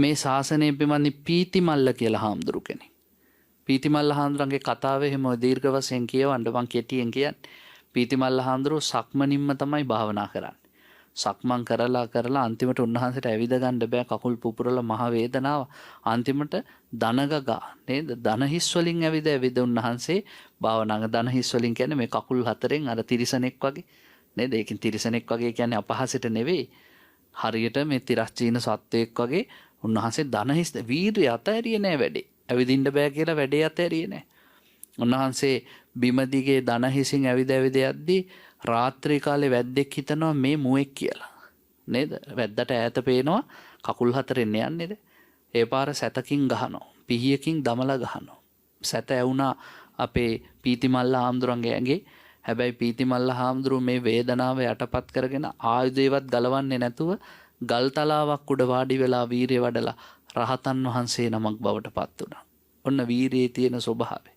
මේ ශාසනය පිළිබඳ පීතිමල්ල කියලා හාමුදුරු කෙනෙක්. පීතිමල්ල හාමුදුරන්ගේ කතාව එහෙම දීර්ඝ වශයෙන් කියවන්න මම කෙටියෙන් කියන්නේ. පීතිමල්ල හාමුදුරුවෝ සක්මනින්ම තමයි භාවනා කරන්නේ. සක්මන් කරලා අන්තිමට උන්වහන්සේට ඇවිද ගන්න බෑ, කකුල් පුපුරලා මහ වේදනාව. අන්තිමට දනගගා නේද? දන හිස් වලින් ඇවිද උන්වහන්සේ භාවනාව. දන හිස් වලින් කියන්නේ මේ කකුල් හතරෙන් අර තිරිසනෙක් වගේ නේද? ඒකෙන් තිරිසනෙක් වගේ කියන්නේ අපහසෙට නෙවෙයි. හරියට මේ තිරස්චීන සත්වයෙක් වගේ උන්වහන්සේ දන හිස් වීර්යය අතහැරියේ නෑ වැඩේ. ඇවිදින්න බෑ කියලා වැඩේ අතහැරියේ නෑ. උන්වහන්සේ බිම දිගේ දන හිසින් ඇවිද යද්දී රාත්‍රී කාලේ වැද්දෙක් හිතනවා මේ මුවෙක් කියලා. නේද? වැද්දට ඈත පේනවා කකුල් හතරෙන් යන්නේද? ඒ පාර සැතකින් ගහනවා. පිහියකින් දමලා ගහනවා. සැත ඇවුනා අපේ පීතිමල්ල හාමුදුරන්ගේ ඇඟේ. හැබැයි පීතිමල්ල හාමුදුරුවෝ මේ වේදනාව යටපත් කරගෙන ආයුධයවත් ගලවන්නේ නැතුව ගල් තලාවක් උඩ වාඩි වෙලා වීරිය වඩලා රහතන් වහන්සේ නමක් බවට පත් වුණා. ඔන්න වීරියේ තියෙන ස්වභාවය.